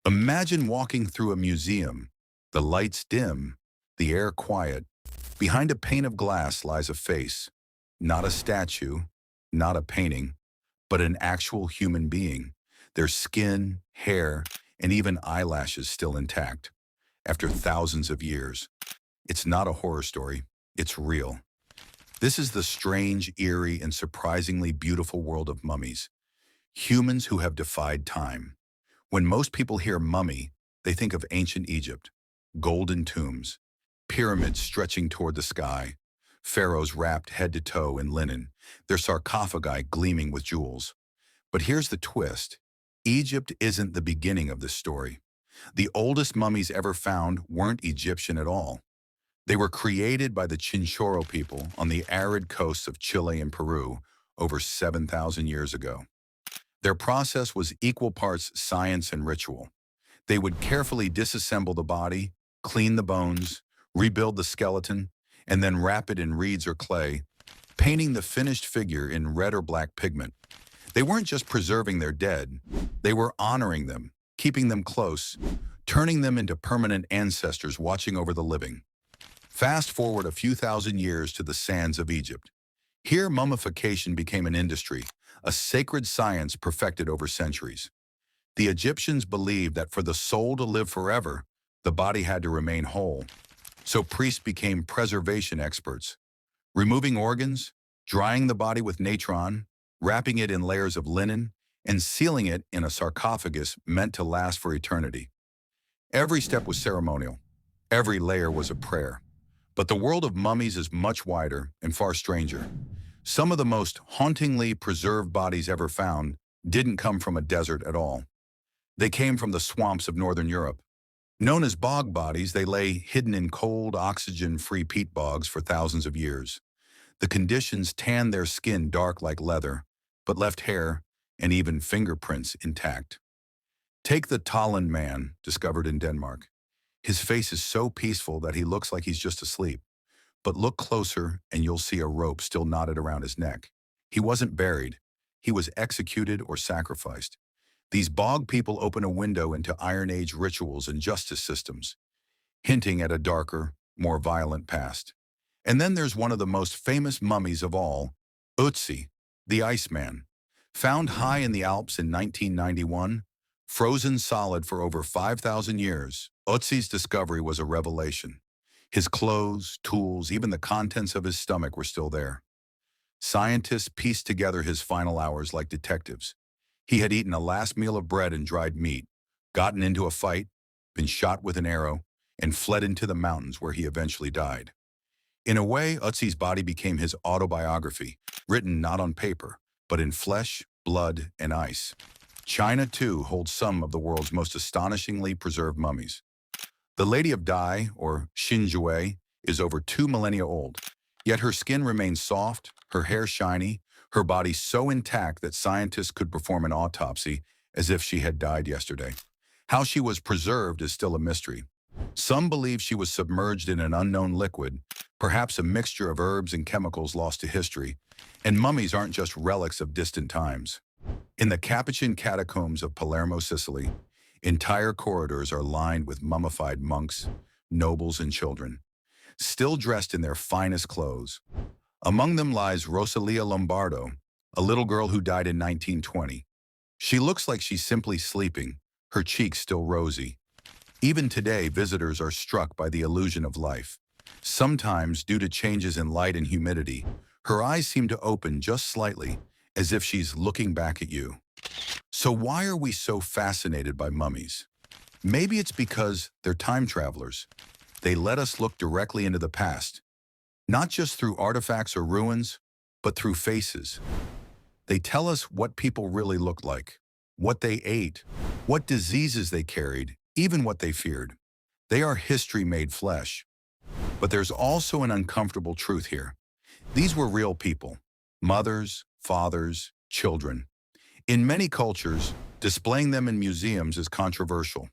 Imagine walking through a museum, the lights dim, the air quiet. Behind a pane of glass lies a face, not a statue, not a painting, but an actual human being, their skin, hair, and even eyelashes still intact. After thousands of years, it's not a horror story, it's real. This is the strange, eerie, and surprisingly beautiful world of mummies, humans who have defied time. When most people hear mummy, they think of ancient Egypt, golden tombs, pyramids stretching toward the sky, pharaohs wrapped head to toe in linen, their sarcophagi gleaming with jewels. But here's the twist. Egypt isn't the beginning of this story. The oldest mummies ever found weren't Egyptian at all. They were created by the Chinchorro people on the arid coasts of Chile and Peru over 7,000 years ago. Their process was equal parts science and ritual. They would carefully disassemble the body, clean the bones, rebuild the skeleton, and then wrap it in reeds or clay, painting the finished figure in red or black pigment. They weren't just preserving their dead, they were honoring them, keeping them close, turning them into permanent ancestors watching over the living. Fast forward a few thousand years to the sands of Egypt. Here, mummification became an industry, a sacred science perfected over centuries. The Egyptians believed that for the soul to live forever, the body had to remain whole. So priests became preservation experts, removing organs, drying the body with natron, wrapping it in layers of linen, and sealing it in a sarcophagus meant to last for eternity. Every step was ceremonial. Every layer was a prayer. But the world of mummies is much wider and far stranger. Some of the most hauntingly preserved bodies ever found didn't come from a desert at all. They came from the swamps of northern Europe. Known as bog bodies, they lay hidden in cold, oxygen-free peat bogs for thousands of years. The conditions tanned their skin dark like leather, but left hair and even fingerprints intact. Take the Talland man, discovered in Denmark. His face is so peaceful that he looks like he's just asleep. But look closer and you'll see a rope still knotted around his neck. He wasn't buried. He was executed or sacrificed. These bog people open a window into Iron Age rituals and justice systems, hinting at a darker, more violent past. And then there's one of the most famous mummies of all, Ötzi, the Iceman. Found high in the Alps in 1991, frozen solid for over 5,000 years, Ötzi's discovery was a revelation. His clothes, tools, even the contents of his stomach were still there. Scientists pieced together his final hours like detectives. He had eaten a last meal of bread and dried meat, gotten into a fight, been shot with an arrow, and fled into the mountains where he eventually died. In a way, Ötzi's body became his autobiography, written not on paper, but in flesh, blood, and ice. China, too, holds some of the world's most astonishingly preserved mummies. The Lady of Dai, or Xinjue, is over 2 millennia old, yet her skin remains soft, her hair shiny, her body so intact that scientists could perform an autopsy as if she had died yesterday. How she was preserved is still a mystery. Some believe she was submerged in an unknown liquid, perhaps a mixture of herbs and chemicals lost to history, and mummies aren't just relics of distant times. In the Capuchin catacombs of Palermo, Sicily, entire corridors are lined with mummified monks, nobles, and children, still dressed in their finest clothes. Among them lies Rosalia Lombardo, a little girl who died in 1920. She looks like she's simply sleeping, her cheeks still rosy. Even today, visitors are struck by the illusion of life. Sometimes, due to changes in light and humidity, her eyes seem to open just slightly, as if she's looking back at you. So why are we so fascinated by mummies? Maybe it's because they're time travelers. They let us look directly into the past, not just through artifacts or ruins, but through faces. They tell us what people really looked like, what they ate, what diseases they carried, even what they feared. They are history made flesh. But there's also an uncomfortable truth here. These were real people, mothers, fathers, children. In many cultures, displaying them in museums is controversial.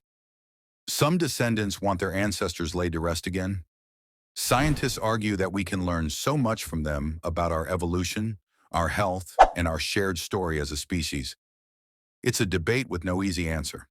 Some descendants want their ancestors laid to rest again. Scientists argue that we can learn so much from them about our evolution, our health, and our shared story as a species. It's a debate with no easy answer.